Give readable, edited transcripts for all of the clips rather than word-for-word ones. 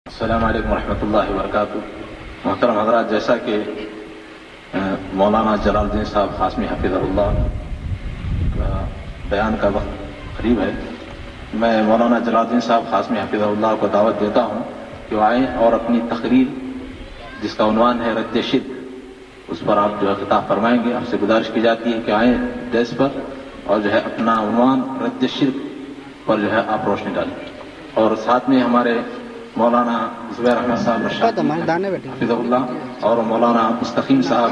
السلام علیکم ورحمۃ اللہ وبرکاتہ۔ محترم حضرات، جیسا کہ مولانا جلال الدین صاحب قاسمی حفظہ اللہ بیان کا وقت قریب ہے، میں مولانا جلال الدین صاحب قاسمی حفظہ اللہ کو دعوت دیتا ہوں کہ وہ آئیں اور اپنی تقریر جس کا عنوان ہے رد شرک، اس پر آپ جو ہے خطاب فرمائیں گے۔ آپ سے گزارش کی جاتی ہے کہ آئیں ڈیسک پر اور جو ہے اپنا عنوان رد شرک پر جو ہے آپ روشنی ڈالیں، اور ساتھ میں ہمارے مولانا زبیر احمد صاحب رشاد حفظہ اللہ اور مولانا مستقیم صاحب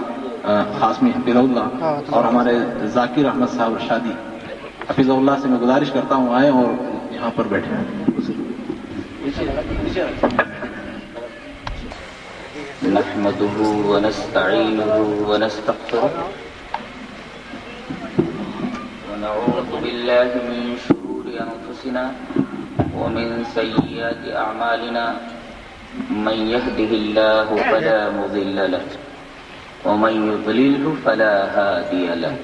قاسمی حفظہ اللہ اور ہمارے ذاکر احمد صاحب رشادی حفظہ اللہ سے میں گزارش کرتا ہوں آئیں اور یہاں پر بیٹھیں۔ نحمده ونستعينه ونستغفره ونعوذ بالله من شرور أنفسنا ومن سيئات أعمالنا، من يهده الله فلا مضل له ومن يضلله فلا هادي له،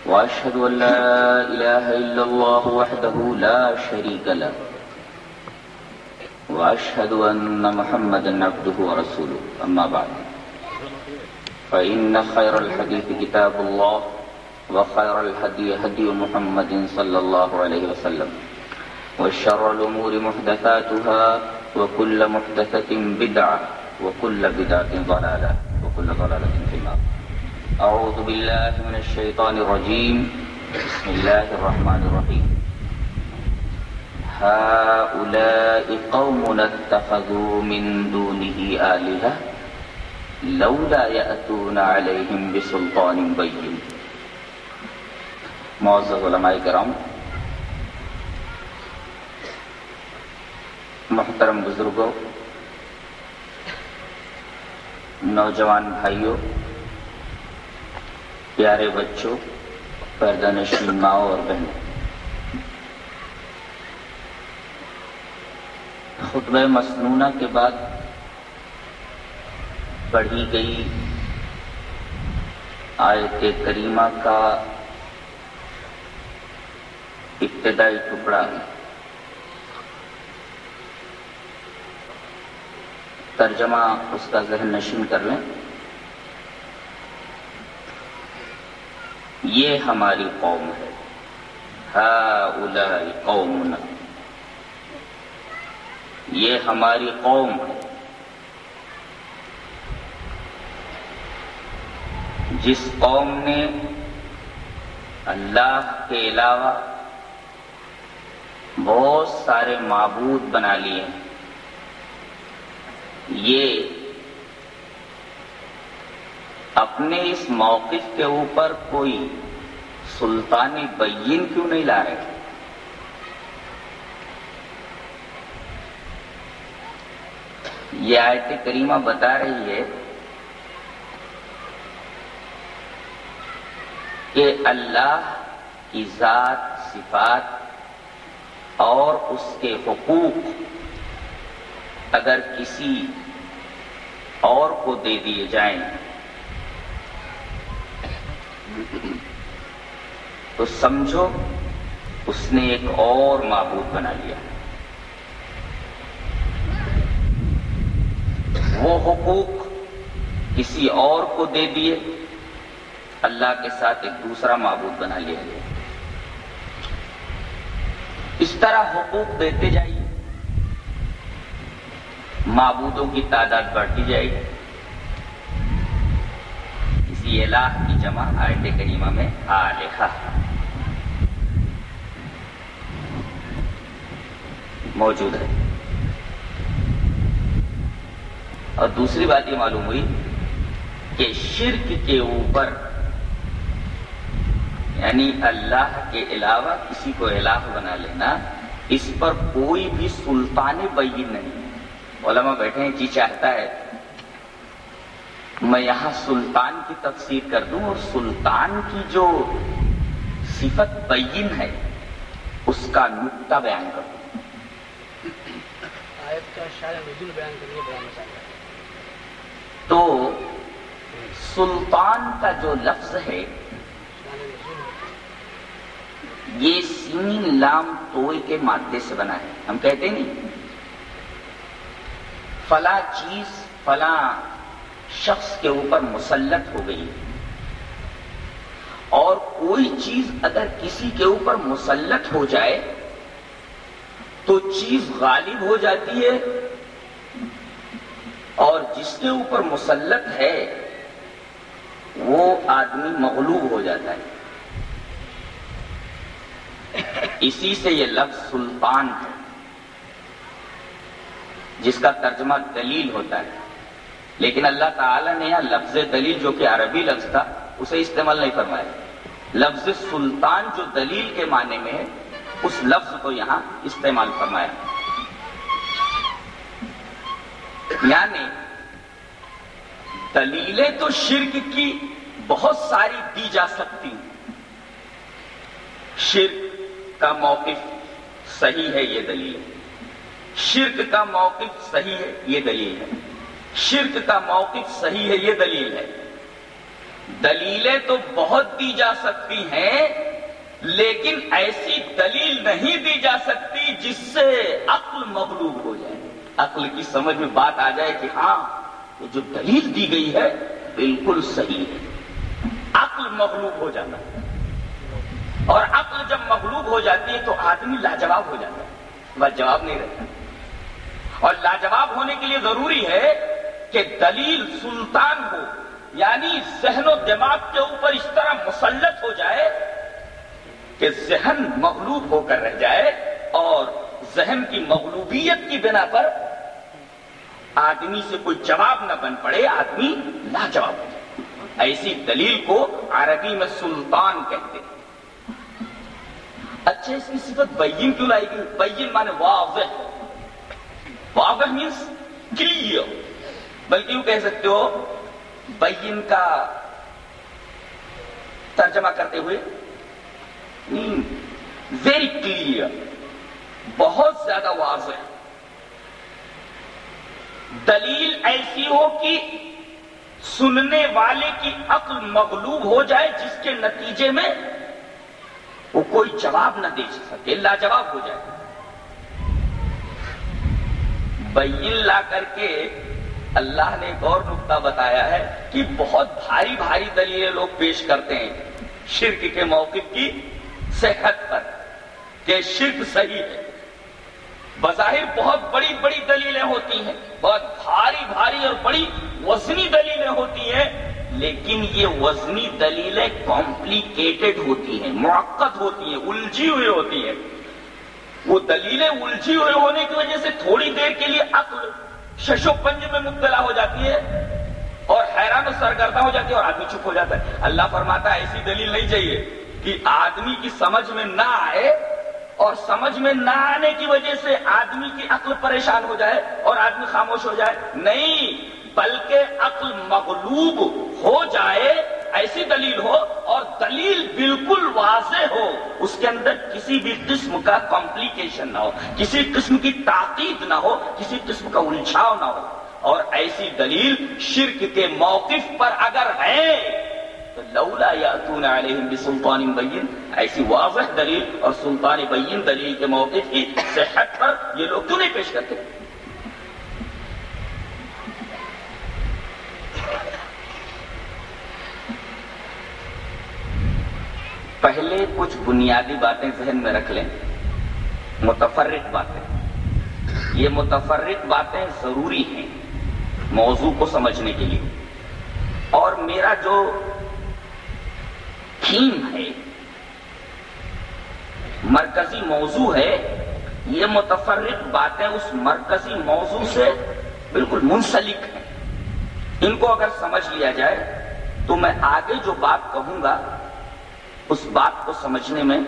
وأشهد أن لا إله إلا الله وحده لا شريك له، وأشهد أن محمدا عبده ورسوله، أما بعد فإن خير الحديث كتاب الله وخير الهدي هدي محمد صلى الله عليه وسلم، وشر الأمور محدثاتها وكل محدثة بدعة وكل بدعة ضلالة وكل ضلالة في النار۔ أعوذ بالله من الشيطان الرجيم، بسم الله الرحمن الرحيم۔ هؤلاء قوم اتخذوا من دونه آلهة لولا يأتون عليهم بسلطان بين۔ معزز علماء کرام، محترم بزرگوں، نوجوان بھائیوں، پیارے بچوں، پردہ نشین ماؤں اور بہنوں، خطبہ مسنونہ کے بعد پڑھی گئی آیت کریمہ کا ابتدائی ٹکڑا ترجمہ اس کا ذہن نشین کر لیں۔ یہ ہماری قوم ہے، ہؤلاء قومنا، یہ ہماری قوم ہے جس قوم نے اللہ کے علاوہ بہت سارے معبود بنا لیے ہیں۔ یہ اپنے اس موقف کے اوپر کوئی سلطان بین کیوں نہیں لا رہے؟ یہ آیت کریمہ بتا رہی ہے کہ اللہ کی ذات، صفات اور اس کے حقوق اگر کسی اور کو دے دیے جائیں تو سمجھو اس نے ایک اور معبود بنا لیا۔ وہ حقوق کسی اور کو دے دیے، اللہ کے ساتھ ایک دوسرا معبود بنا لیا گیا۔ اس طرح حقوق دیتے جائیے، معبودوں کی تعداد بڑھتی جائے گی۔ اسی الہ کی جمع آیت کریمہ میں آلہہ موجود ہے۔ اور دوسری بات یہ معلوم ہوئی کہ شرک کے اوپر، یعنی اللہ کے علاوہ کسی کو الہ بنا لینا، اس پر کوئی بھی سلطان بین نہیں۔ علماء بیٹھے ہیں، جی چاہتا ہے میں یہاں سلطان کی تفسیر کر دوں اور سلطان کی جو صفت بین ہے اس کا نقطہ بیان کر دوں۔ آیت کا شاید نزول بیان کرنے بڑا مسئلہ ہے۔ تو سلطان کا جو لفظ ہے یہ سین لام توئے کے مادے سے بنا ہے۔ ہم کہتے نہیں فلاں چیز فلاں شخص کے اوپر مسلط ہو گئی، اور کوئی چیز اگر کسی کے اوپر مسلط ہو جائے تو چیز غالب ہو جاتی ہے، اور جس کے اوپر مسلط ہے وہ آدمی مغلوب ہو جاتا ہے۔ اسی سے یہ لفظ سلطان ہے، جس کا ترجمہ دلیل ہوتا ہے، لیکن اللہ تعالیٰ نے یہاں لفظ دلیل جو کہ عربی لفظ تھا اسے استعمال نہیں فرمایا۔ لفظ سلطان جو دلیل کے معنی میں ہے اس لفظ کو یہاں استعمال فرمایا، یعنی دلیلیں تو شرک کی بہت ساری دی جا سکتی ہیں۔ شرک کا موقف صحیح ہے، یہ دلیل ہے۔ شرک کا موقف صحیح ہے، یہ دلیل ہے۔ شرک کا موقف صحیح ہے، یہ دلیل ہے۔ دلیلیں تو بہت دی جا سکتی ہیں، لیکن ایسی دلیل نہیں دی جا سکتی جس سے عقل مغلوب ہو جائے، عقل کی سمجھ میں بات آ جائے کہ ہاں یہ جو دلیل دی گئی ہے بالکل صحیح ہے۔ عقل مغلوب ہو جانا، اور عقل جب مغلوب ہو جاتی ہے تو آدمی لاجواب ہو جاتا ہے، بس جواب نہیں رہتا۔ اور لاجواب ہونے کے لیے ضروری ہے کہ دلیل سلطان ہو، یعنی ذہن و دماغ کے اوپر اس طرح مسلط ہو جائے کہ ذہن مغلوب ہو کر رہ جائے، اور ذہن کی مغلوبیت کی بنا پر آدمی سے کوئی جواب نہ بن پڑے، آدمی لاجواب ہو جائے۔ ایسی دلیل کو عربی میں سلطان کہتے ہیں۔ اچھا، اس کی صفت بین کیوں لائی گئی؟ بین مانے واضح، واضح مینس کلیئر، بلکہ یوں کہہ سکتے ہو بین کا ترجمہ کرتے ہوئے ویری کلیئر، بہت زیادہ واضح۔ دلیل ایسی ہو کہ سننے والے کی عقل مغلوب ہو جائے، جس کے نتیجے میں وہ کوئی جواب نہ دے سکے، لاجواب ہو جائے۔ بین لا کر کے اللہ نے ایک اور نقطہ بتایا ہے کہ بہت بھاری بھاری دلیلیں لوگ پیش کرتے ہیں شرک کے موقف کی صحت پر، کہ شرک صحیح ہے۔ بظاہر بہت بڑی بڑی دلیلیں ہوتی ہیں، بہت بھاری بھاری اور بڑی وزنی دلیلیں ہوتی ہیں، لیکن یہ وزنی دلیلیں کمپلیکیٹڈ ہوتی ہیں، معقد ہوتی ہیں، الجھی ہوئی ہوتی ہیں۔ وہ دلیلیں الجھی ہوئے ہونے کی وجہ سے تھوڑی دیر کے لیے عقل شش و پنج میں مبتلا ہو جاتی ہے اور حیران و سرگرداں ہو جاتی ہے، اور آدمی چپ ہو جاتا ہے۔ اللہ فرماتا ہے ایسی دلیل نہیں چاہیے کہ آدمی کی سمجھ میں نہ آئے، اور سمجھ میں نہ آنے کی وجہ سے آدمی کی عقل پریشان ہو جائے اور آدمی خاموش ہو جائے، نہیں، بلکہ عقل مغلوب ہو جائے، ایسی دلیل ہو اور دلیل بالکل واضح ہو، اس کے اندر کسی بھی قسم کا کمپلیکیشن نہ ہو، کسی قسم کی تعقید نہ ہو، کسی قسم کا الجھاؤ نہ ہو۔ اور ایسی دلیل شرک کے موقف پر اگر ہے تو لولا یاتون علیہم بسلطان بین، ایسی واضح دلیل اور سلطان بین دلیل کے موقف کی صحت پر یہ لوگ کیوں نہیں پیش کرتے؟ پہلے کچھ بنیادی باتیں ذہن میں رکھ لیں، متفرق باتیں۔ یہ متفرق باتیں ضروری ہیں موضوع کو سمجھنے کے لیے، اور میرا جو تھیم ہے، مرکزی موضوع ہے، یہ متفرق باتیں اس مرکزی موضوع سے بالکل منسلک ہیں۔ ان کو اگر سمجھ لیا جائے تو میں آگے جو بات کہوں گا اس بات کو سمجھنے میں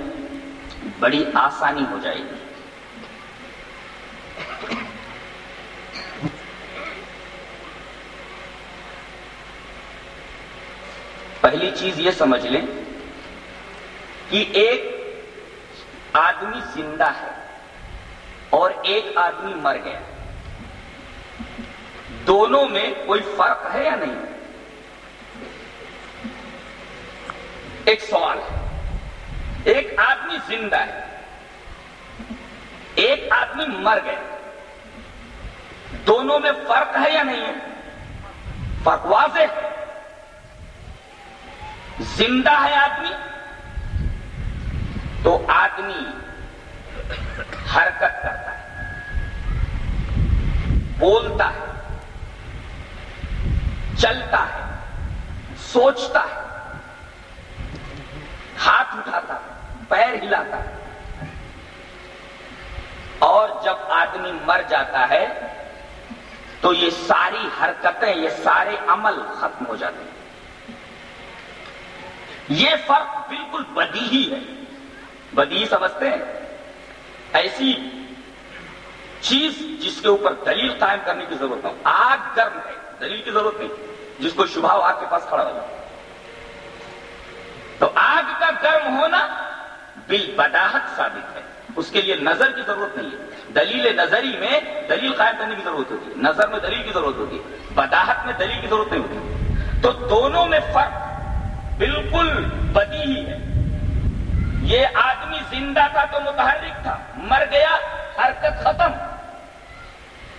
بڑی آسانی ہو جائے گی۔ پہلی چیز یہ سمجھ لیں کہ ایک آدمی زندہ ہے اور ایک آدمی مر گیا، دونوں میں کوئی فرق ہے یا نہیں؟ ایک سوال ہے۔ ایک آدمی زندہ ہے، ایک آدمی مر گیا، دونوں میں فرق ہے یا نہیں ہے؟ فرق واضح ہے۔ زندہ ہے آدمی تو آدمی حرکت کرتا ہے، بولتا ہے، چلتا ہے، سوچتا ہے، ہاتھ اٹھاتا ہے، پیر ہلاتا ہے۔ اور جب آدمی مر جاتا ہے تو یہ ساری حرکتیں، یہ سارے عمل ختم ہو جاتے ہیں۔ یہ فرق بالکل بدیہی ہے۔ بدیہی سمجھتے ہیں؟ ایسی چیز جس کے اوپر دلیل قائم کرنے کی ضرورت نہیں۔ آگ گرم ہے، دلیل کی ضرورت نہیں، جس کو شبہ ہو آگ کے پاس کھڑا ہو جائے۔ تو آگ کا گرم ہونا بالبداہت ثابت ہے، اس کے لیے نظر کی ضرورت نہیں ہے۔ دلیل نظری میں دلیل قائم کرنے کی ضرورت ہوتی ہے، نظر میں دلیل کی ضرورت ہوتی ہے، بداہت میں دلیل کی ضرورت نہیں ہوتی۔ تو دونوں میں فرق بالکل بدیہی ہے۔ یہ آدمی زندہ تھا تو متحرک تھا، مر گیا حرکت ختم۔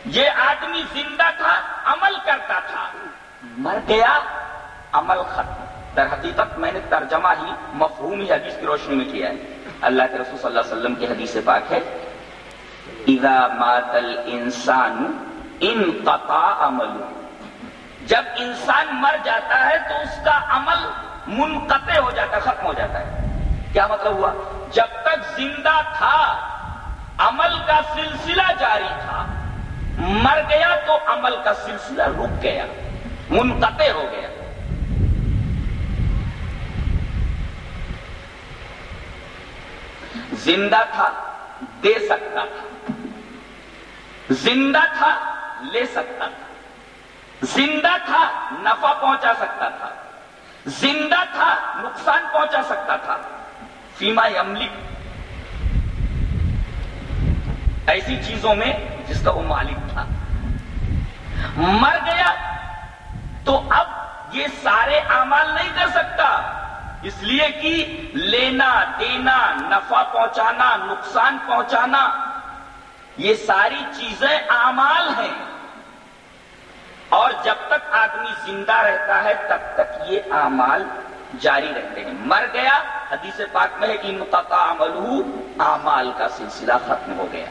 یہ آدمی زندہ تھا، عمل کرتا تھا، مر گیا عمل ختم۔ در حقیقت میں نے ترجمہ ہی مفہومی حدیث کی روشنی میں کیا ہے۔ اللہ کے رسول صلی اللہ علیہ وسلم کی حدیث پاک ہے، اذا مات الانسان انقطع عمله۔ جب انسان مر جاتا ہے تو اس کا عمل منقطع ہو جاتا ہے، ختم ہو جاتا ہے۔ کیا مطلب ہوا؟ جب تک زندہ تھا عمل کا سلسلہ جاری تھا، مر گیا تو عمل کا سلسلہ رک گیا، منقطع ہو گیا۔ زندہ تھا، دے سکتا تھا، زندہ تھا، لے سکتا تھا، زندہ تھا، نفع پہنچا سکتا تھا، زندہ تھا، نقصان پہنچا سکتا تھا۔ فیما یملک، ایسی چیزوں میں جس کا وہ مالک تھا۔ مر گیا تو اب یہ سارے اعمال نہیں کر سکتا، اس لیے کہ لینا دینا، نفع پہنچانا، نقصان پہنچانا، یہ ساری چیزیں اعمال ہیں، اور جب تک آدمی زندہ رہتا ہے تب تک یہ اعمال جاری رہتے ہیں۔ مر گیا، حدیث پاک میں ہے کہ انقطع عملہ، اعمال کا سلسلہ ختم ہو گیا۔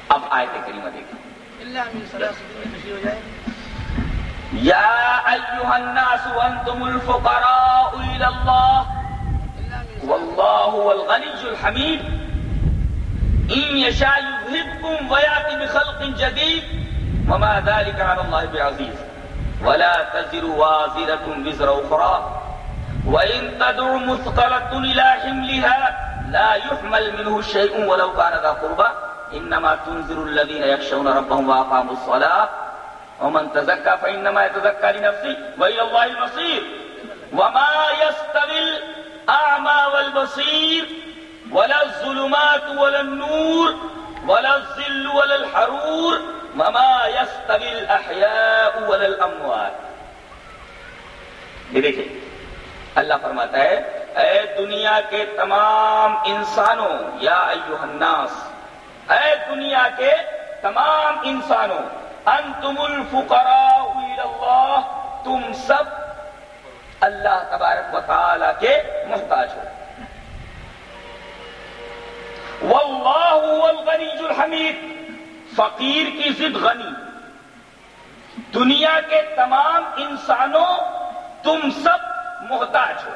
اب آیت کریمہ دیکھیں، یا ایھا الناس انتم الفقراء الی اللہ واللہ هو الغنی الحمید ان یشاء یذھبکم ویأتی بخلق جدید وما ذلك علی اللہ بعزیز ولا تزر وازرة وزر اخرى وان تدع مثقلة الى حملها لا يحمل منه شيء ولو كان ذا قربى انما تنذر الذين يخشون ربهم واقاموا الصلاة ومن تزكى فانما يتزكى لنفسه والى الله المصير وما يستوي الاعمى والبصير ولا الظلمات ولا النور ولا الظل ولا الحرور وما يستوي الاحياء ولا الاموات۔ یہ دیکھیں اللہ فرماتا ہے، اے دنیا کے تمام انسانوں، یا ایھا الناس، اے دنیا کے تمام انسانوں، انتم الفقراء الی اللہ، تم سب اللہ تبارک و تعالی کے محتاج ہو۔ واللہ هو الغنی الحمید، فقیر کی ضد غنی۔ دنیا کے تمام انسانوں تم سب محتاج ہو۔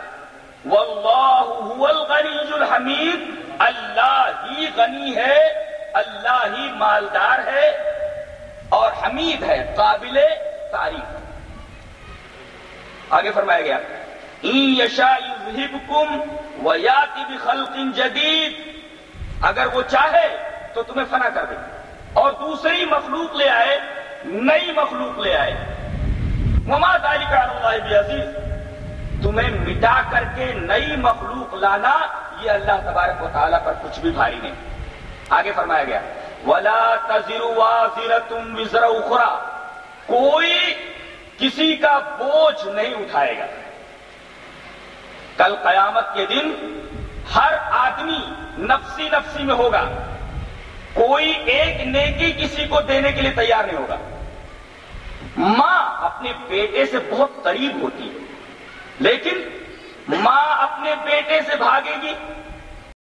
واللہ هو الغنی الحمید، اللہ ہی غنی ہے، اللہ ہی مالدار ہے اور حمید ہے، قابل تعریف۔ آگے فرمایا گیا، ان یشاء یذھبکم ویأتی بخلق جدید، اگر وہ چاہے تو تمہیں فنا کر دے اور دوسری مخلوق لے آئے، نئی مخلوق لے آئے۔ وما ذلک علی اللہ بعزیز، تمہیں مٹا کر کے نئی مخلوق لانا یہ اللہ تبارک و تعالیٰ پر کچھ بھی بھاری نہیں۔ آگے فرمایا گیا، وَلَا تَزِرُ وَازِرَةٌ وِزْرَ أُخْرَىٰ، کوئی کسی کا بوجھ نہیں اٹھائے گا۔ کل قیامت کے دن ہر آدمی نفسی نفسی میں ہوگا، کوئی ایک نیکی کسی کو دینے کے لیے تیار نہیں ہوگا. ماں اپنے بیٹے سے بہت قریب ہوتی ہے، لیکن ماں اپنے بیٹے سے بھاگے گی